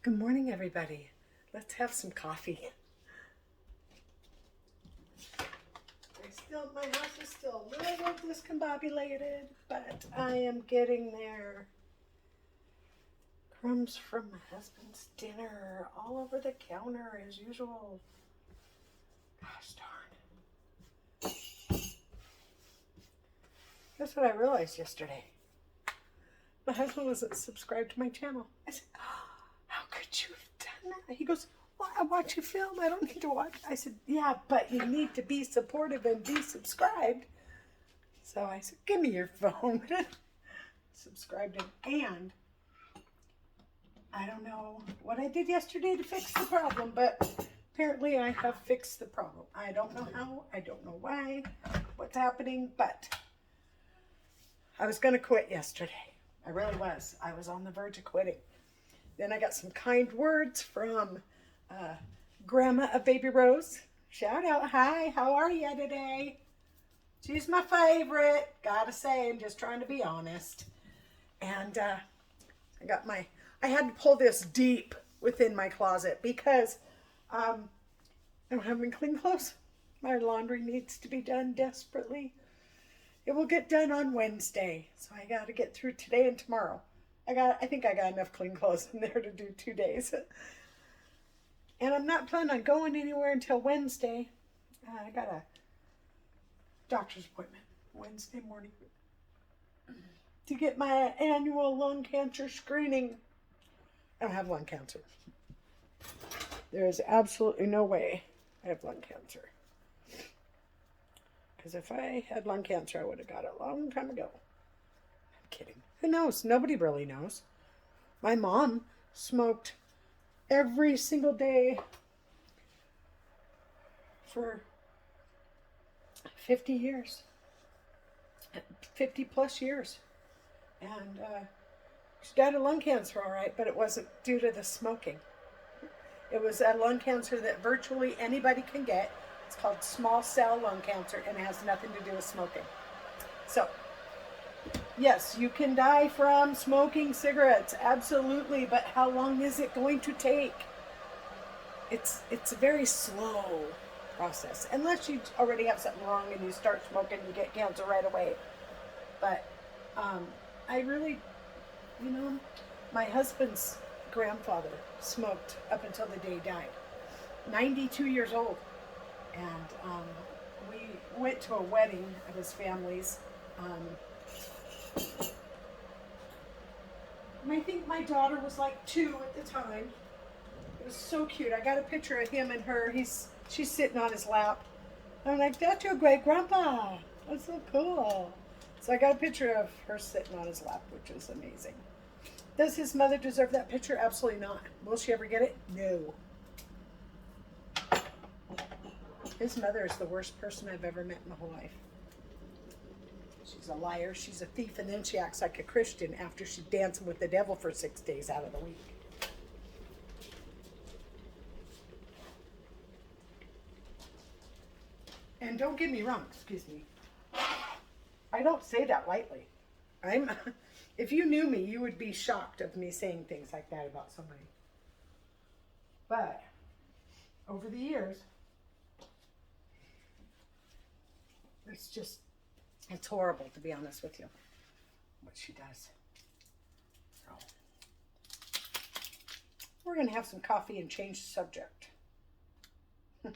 Good morning, everybody. Let's have some coffee. My house is still a little discombobulated, but I am getting there. Crumbs from my husband's dinner all over the counter as usual. Gosh darn. Guess what I realized yesterday? My husband wasn't subscribed to my channel. I said, oh, how could you have done that? He goes, well, I watch you film. I don't need to watch. I said, yeah, but you need to be supportive and be subscribed. So I said, give me your phone. Subscribed him. And I don't know what I did yesterday to fix the problem, but apparently I have fixed the problem. I don't know how. I don't know why. What's happening, but I was going to quit yesterday. I really was. I was on the verge of quitting. Then I got some kind words from Grandma of Baby Rose. Shout out. Hi, how are you today? She's my favorite. Gotta say, I'm just trying to be honest. And I had to pull this deep within my closet because I don't have any clean clothes. My laundry needs to be done desperately. It will get done on Wednesday, so I got to get through today and tomorrow. I think I got enough clean clothes in there to do 2 days. And I'm not planning on going anywhere until Wednesday. I got a doctor's appointment Wednesday morning to get my annual lung cancer screening. I don't have lung cancer. There is absolutely no way I have lung cancer. Because if I had lung cancer, I would have got it a long time ago. I'm kidding. Who knows? Nobody really knows. My mom smoked every single day for 50 years. 50 plus years. And she died of lung cancer, all right, but it wasn't due to the smoking. It was a lung cancer that virtually anybody can get. It's called small cell lung cancer, and it has nothing to do with smoking. So, yes, you can die from smoking cigarettes, absolutely, but how long is it going to take? It's a very slow process, unless you already have something wrong and you start smoking, you get cancer right away. But I really, my husband's grandfather smoked up until the day he died, 92 years old. And we went to a wedding of his family's. I think my daughter was like 2 at the time. It was so cute. I got a picture of him and her. She's sitting on his lap. I'm like, that's your great grandpa. That's so cool. So I got a picture of her sitting on his lap, which is amazing. Does his mother deserve that picture? Absolutely not. Will she ever get it? No. His mother is the worst person I've ever met in my whole life. She's a liar, she's a thief, and then she acts like a Christian after she's dancing with the devil for 6 days out of the week. And don't get me wrong, excuse me. I don't say that lightly. If you knew me, you would be shocked of me saying things like that about somebody. But over the years, it's horrible, to be honest with you, what she does. So, we're going to have some coffee and change the subject. It's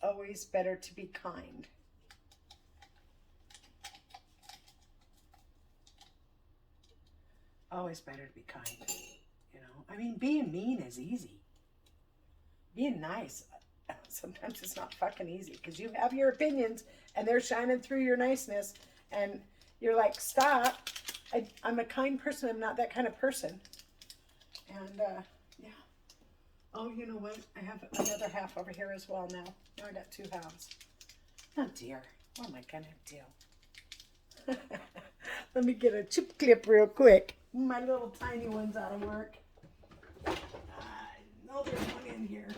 always better to be kind. Always better to be kind. Being mean is easy. Being nice, sometimes it's not fucking easy because you have your opinions and they're shining through your niceness and you're like, stop. I'm a kind person. I'm not that kind of person. And yeah. Oh, you know what? I have another half over here as well now. Now I got 2 halves. Oh dear. What am I gonna do? Let me get a chip clip real quick. My little tiny one's out of work. No, there's one in here.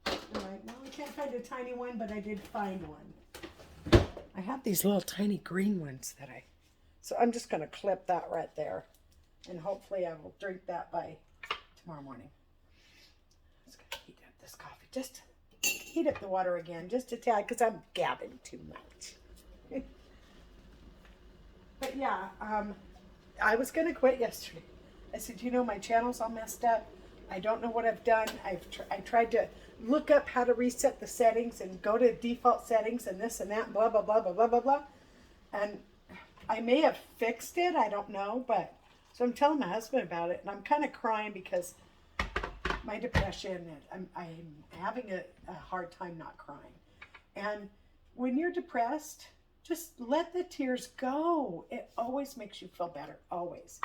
Alright, now I can't find a tiny one, but I did find one. I have these little tiny green ones that I So I'm just going to clip that right there. And hopefully I will drink that by tomorrow morning. I'm just going to heat up this coffee. Just heat up the water again, just a tad, because I'm gabbing too much. But yeah, I was going to quit yesterday. I said, you know, my channel's all messed up. I don't know what I've done. I tried to look up how to reset the settings and go to default settings and this and that, and blah, blah, blah, blah, blah, blah, blah. And I may have fixed it. I don't know. But so I'm telling my husband about it. And I'm kind of crying because my depression, and I'm having a hard time not crying. And when you're depressed, just let the tears go. It always makes you feel better. Always.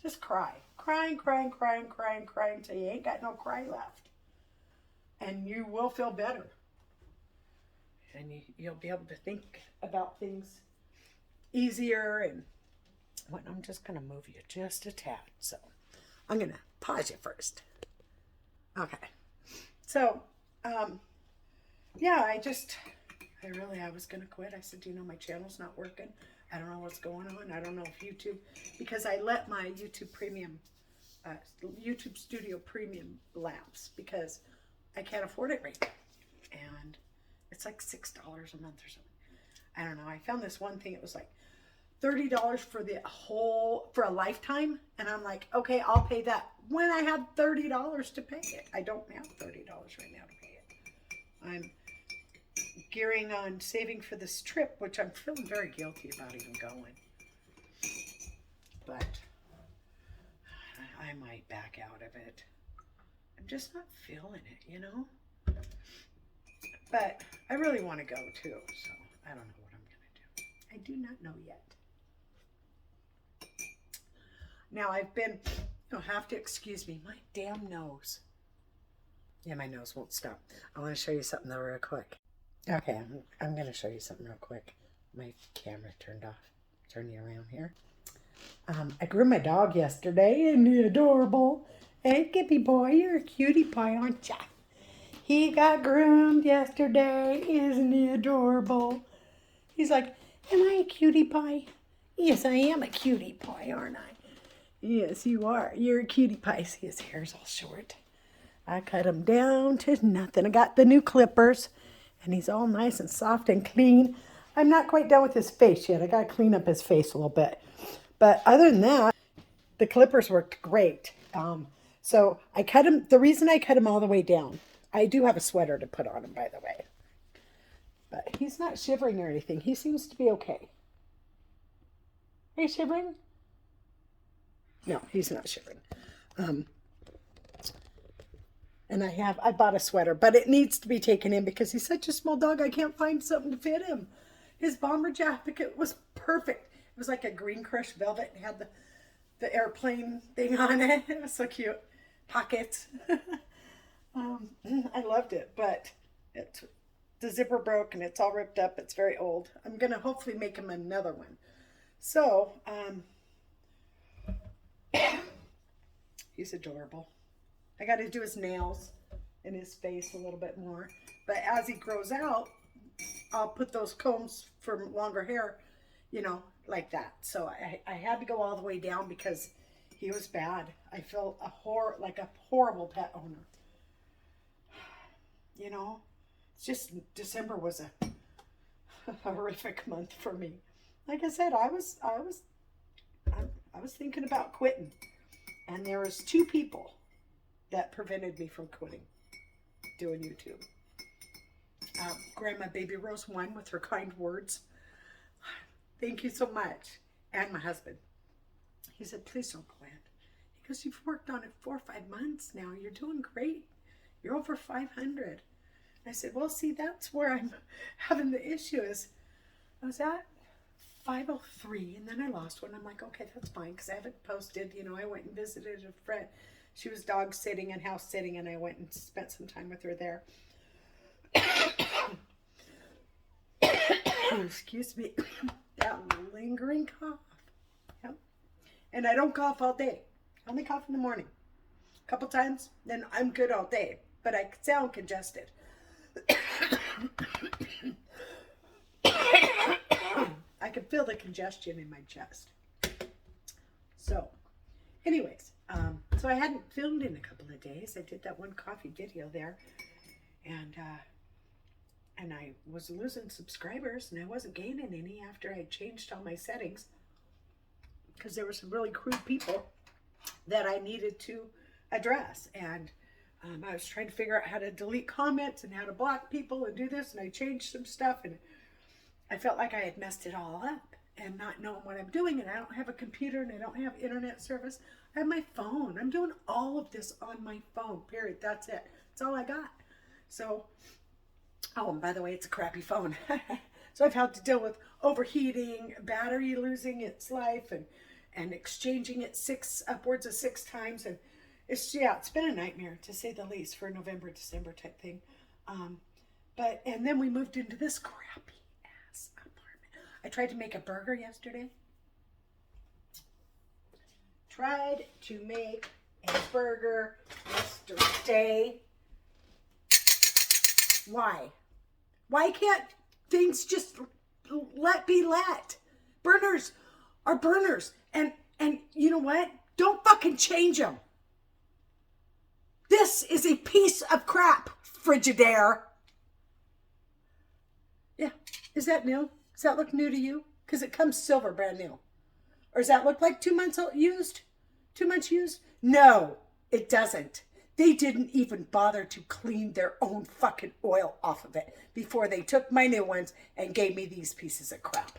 Just cry. Crying until you ain't got no cry left. And you will feel better. And you'll be able to think about things easier. And well, I'm just going to move you just a tad. So I'm going to pause you first. Okay. So, yeah, I was going to quit. I said, you know, my channel's not working. I don't know what's going on. I don't know if YouTube, because I let my YouTube Premium, YouTube Studio Premium lapse because I can't afford it right now. And it's like $6 a month or something. I don't know. I found this one thing. It was like $30 for a lifetime. And I'm like, okay, I'll pay that when I have $30 to pay it. I don't have $30 right now to pay it. I'm gearing on saving for this trip, which I'm feeling very guilty about even going. But I might back out of it. I'm just not feeling it, you know? But I really want to go too, so I don't know what I'm going to do. I do not know yet. Now you'll have to excuse me, my damn nose. Yeah, my nose won't stop. I want to show you something though real quick. Okay, I'm going to show you something real quick. My camera turned off. Turn you around here. I groomed my dog yesterday. Isn't he adorable? Hey, Gippy boy, you're a cutie pie, aren't ya? He got groomed yesterday. Isn't he adorable? He's like, am I a cutie pie? Yes, I am a cutie pie, aren't I? Yes, you are. You're a cutie pie. See, his hair's all short. I cut him down to nothing. I got the new clippers. And he's all nice and soft and clean. I'm not quite done with his face yet. I got to clean up his face a little bit. But other than that, the clippers worked great. So I cut him. The reason I cut him all the way down, I do have a sweater to put on him, by the way. But he's not shivering or anything. He seems to be okay. Are you shivering? No, he's not shivering. And I bought a sweater, but it needs to be taken in because he's such a small dog. I can't find something to fit him. His bomber jacket was perfect. It was like a green crushed velvet and had the airplane thing on it. It was so cute. Pockets. I loved it, but the zipper broke and it's all ripped up. It's very old. I'm going to hopefully make him another one. So, he's adorable. I got to do his nails and his face a little bit more. But as he grows out, I'll put those combs for longer hair, you know, like that. So I had to go all the way down because he was bad. I felt like a horrible pet owner. You know, it's just December was a horrific month for me. Like I said, I was thinking about quitting, and there was 2 people that prevented me from quitting doing YouTube. Grandma Baby Rose 1 with her kind words. Thank you so much. And my husband. He said, please don't quit. He goes, you've worked on it 4 or 5 months now. You're doing great. You're over 500. I said, well, see, that's where I'm having the issue is I was at 503 and then I lost one. I'm like, okay, that's fine because I haven't posted. You know, I went and visited a friend. She was dog sitting and house sitting, and I went and spent some time with her there. Excuse me. That lingering cough. Yep. And I don't cough all day. I only cough in the morning. A couple times, then I'm good all day. But I sound congested. I I could feel the congestion in my chest. So, anyways, so I hadn't filmed in a couple of days. I did that one coffee video there, and I was losing subscribers, and I wasn't gaining any after I changed all my settings, because there were some really crude people that I needed to address, and I was trying to figure out how to delete comments and how to block people and do this, and I changed some stuff, and I felt like I had messed it all up and not knowing what I'm doing, and I don't have a computer, and I don't have internet service. I have my phone. I'm doing all of this on my phone, period. That's it. That's all I got. So, oh, and by the way, it's a crappy phone. So I've had to deal with overheating, battery losing its life, and exchanging it upwards of 6 times, and it's been a nightmare, to say the least, for a November, December type thing. And then we moved into this crappy ass apartment. I tried to make a burger yesterday. Why? Why can't things just be let? Burners are burners. And you know what? Don't fucking change them. This is a piece of crap, Frigidaire. Yeah. Is that new? Does that look new to you? Because it comes silver, brand new. Or does that look like 2 months used? 2 months used? No, it doesn't. They didn't even bother to clean their own fucking oil off of it before they took my new ones and gave me these pieces of crap.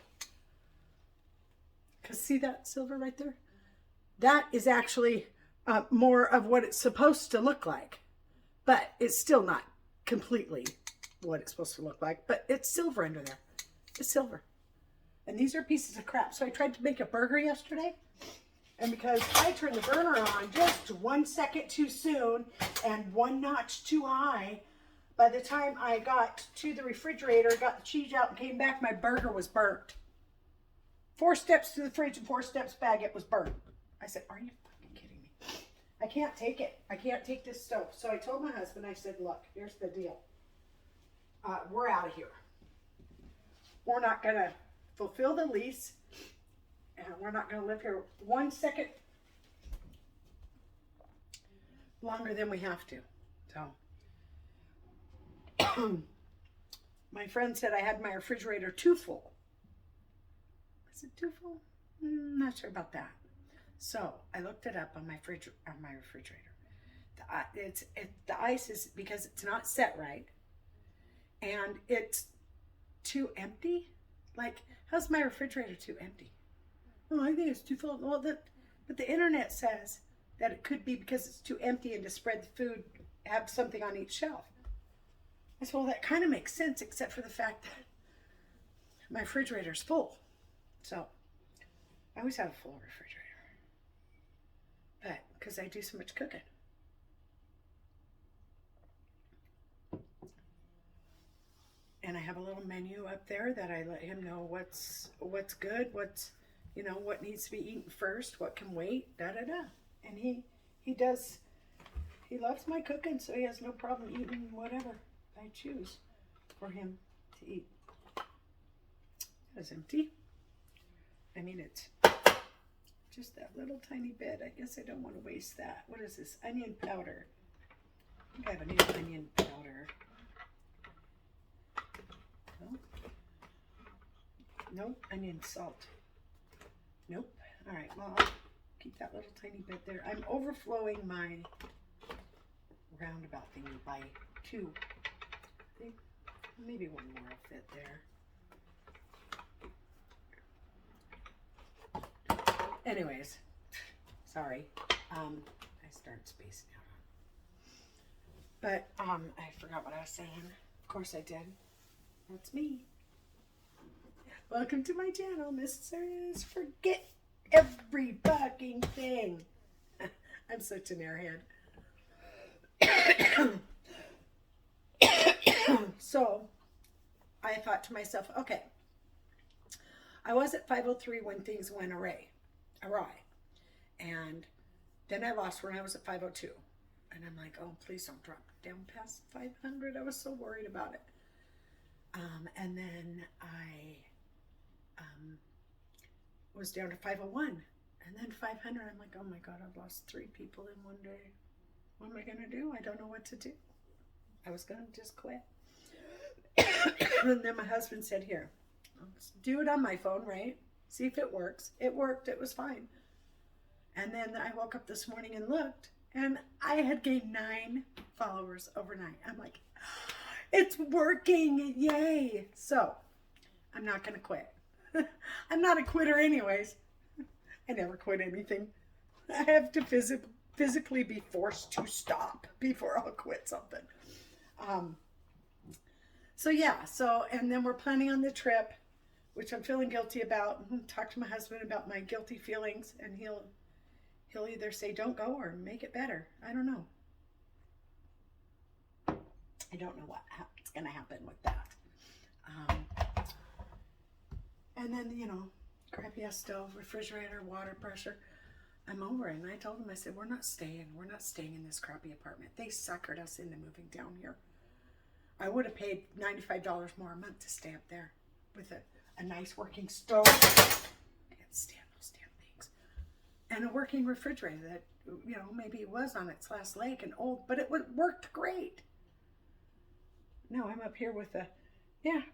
Because see that silver right there? That is actually more of what it's supposed to look like. But it's still not completely what it's supposed to look like. But it's silver under there. It's silver. And these are pieces of crap. So I tried to make a burger yesterday. And because I turned the burner on just 1 second too soon and 1 notch too high, by the time I got to the refrigerator, got the cheese out and came back, my burger was burnt. 4 steps to the fridge and 4 steps back, it was burnt. I said, are you fucking kidding me? I can't take it. I can't take this stove. So I told my husband, I said, look, here's the deal. We're out of here. We're not going to fulfill the lease. And we're not going to live here 1 second longer than we have to. So, my friend said I had my refrigerator too full. Is it too full? Not sure about that. So I looked it up on my refrigerator. The ice is because it's not set right, and it's too empty. Like, how's my refrigerator too empty? Oh, I think it's too full. Well, but the internet says that it could be because it's too empty and to spread the food, have something on each shelf. I said, well, that kind of makes sense, except for the fact that my refrigerator's full. So I always have a full refrigerator. But because I do so much cooking. And I have a little menu up there that I let him know what's good, what needs to be eaten first, what can wait, da-da-da. And he loves my cooking, so he has no problem eating whatever I choose for him to eat. It's empty. I mean, it's just that little tiny bit. I guess I don't want to waste that. What is this? Onion powder. I think I have an onion powder. Nope. Onion salt. Nope. All right. Well, I'll keep that little tiny bit there. I'm overflowing my roundabout thingy by 2. I think maybe 1 more will fit there. Anyways, sorry. I started spacing out. But I forgot what I was saying. Of course I did. That's me. Welcome to my channel, Mrs. Forget Every Fucking Thing. I'm such an airhead. So, I thought to myself, okay, I was at 503 when things went awry. And then I lost when I was at 502. And I'm like, oh, please don't drop down past 500. I was so worried about it. And then I was down to 501 and then 500. I'm like, oh my God, I've lost 3 people in one day. What am I going to do? I don't know what to do. I was going to just quit. And then my husband said, here, let's do it on my phone, right? See if it works. It worked. It was fine. And then I woke up this morning and looked, and I had gained 9 followers overnight. I'm like, it's working. Yay. So I'm not going to quit. I'm not a quitter anyways. I never quit anything. I have to physically be forced to stop before I'll quit something. And then we're planning on the trip, which I'm feeling guilty about. Talk to my husband about my guilty feelings, and he'll either say don't go or make it better. I don't know. I don't know what's going to happen with that. And then, crappy ass stove, refrigerator, water pressure. I'm over it. And I told him, I said, we're not staying in this crappy apartment. They suckered us into moving down here. I would have paid $95 more a month to stay up there with a nice working stove. I can't stand those damn things. And a working refrigerator that, maybe it was on its last leg and old, but it worked great. No, I'm up here with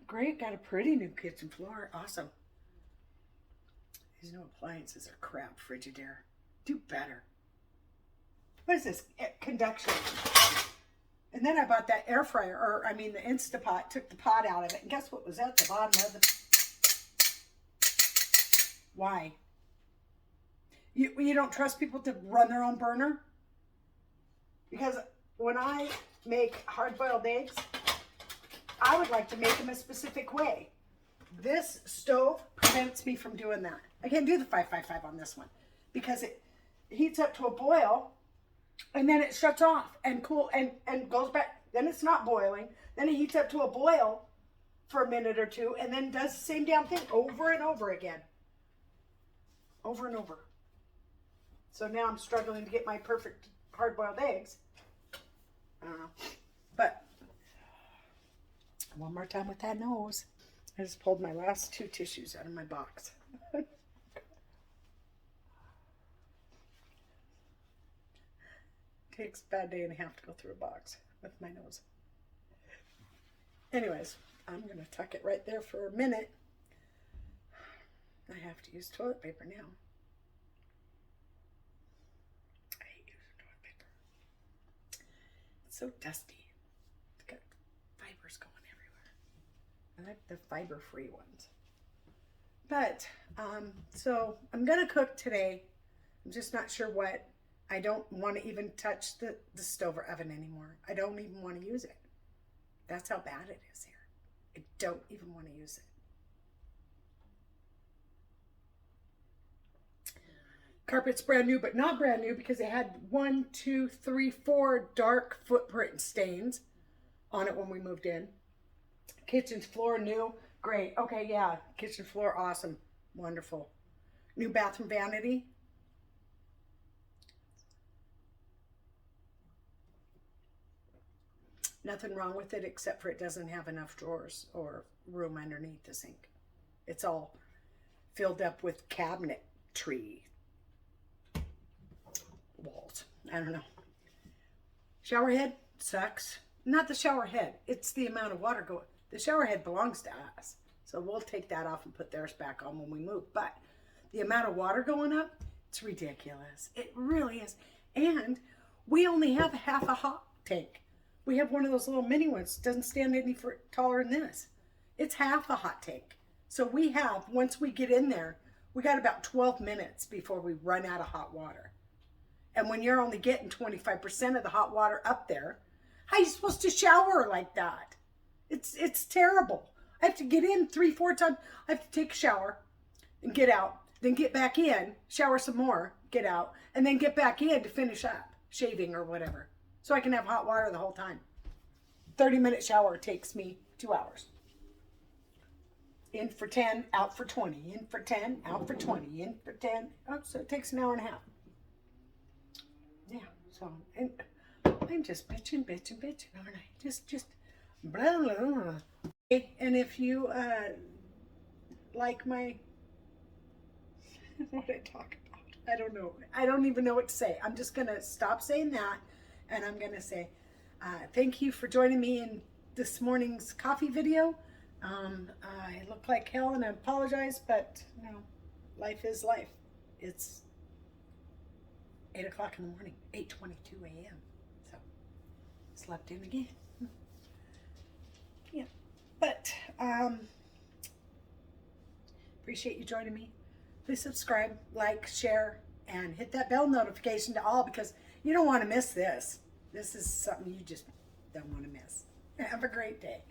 great. Got a pretty new kitchen floor. Awesome. These new appliances are crap. Frigidaire. Do better. What is this? Conduction. And then I bought that air fryer, the Instapot, took the pot out of it. And guess what was at the bottom of it? Why? You don't trust people to run their own burner? Because when I make hard-boiled eggs, I would like to make them a specific way. This stove prevents me from doing that. I can't do the 555 on this one because it heats up to a boil and then it shuts off and and goes back. Then it's not boiling. Then it heats up to a boil for a minute or two and then does the same damn thing over and over again. Over and over. So now I'm struggling to get my perfect hard-boiled eggs. I don't know. But one more time with that nose. I just pulled my last 2 tissues out of my box. Takes a bad day and a half to go through a box with my nose. Anyways, I'm going to tuck it right there for a minute. I have to use toilet paper now. I hate using toilet paper. It's so dusty. It's got fibers going everywhere. I like the fiber-free ones. But, so I'm going to cook today. I'm just not sure what. I don't want to even touch the stove or oven anymore. I don't even want to use it. That's how bad it is here. I don't even want to use it. Carpet's brand new, but not brand new because it had 1, 2, 3, 4 dark footprint stains on it when we moved in. Kitchen floor new. Great. Okay, yeah. Kitchen floor, awesome. Wonderful. New bathroom vanity. Nothing wrong with it except for it doesn't have enough drawers or room underneath the sink. It's all filled up with cabinetry walls. I don't know. Shower head sucks. Not the shower head. It's the amount of water going. The shower head belongs to us. So we'll take that off and put theirs back on when we move. But the amount of water going up, it's ridiculous. It really is. And we only have half a hot tank. We have one of those little mini ones. Doesn't stand any taller than this. It's half a hot tank. So we have, once we get in there, we got about 12 minutes before we run out of hot water. And when you're only getting 25% of the hot water up there, how are you supposed to shower like that? It's terrible. I have to get in 3-4 times. I have to take a shower and get out, then get back in, shower some more, get out, and then get back in to finish up, shaving or whatever. So I can have hot water the whole time. 30-minute shower takes me 2 hours. In for 10, out for 20. In for 10, out for 20. In for 10. Oh, so it takes an hour and a half. Yeah, so and I'm just bitching, aren't I? Just blah, blah, blah. And if you like my, what I talk about. I don't know. I don't even know what to say. I'm just going to stop saying that, and I'm going to say thank you for joining me in this morning's coffee video. I look like hell, and I apologize, but you know, life is life. It's 8 o'clock in the morning, 8:22 a.m. So, slept in again. Yeah, but appreciate you joining me. Please subscribe, like, share, and hit that bell notification to all, because you don't want to miss this. This is something you just don't want to miss. Have a great day.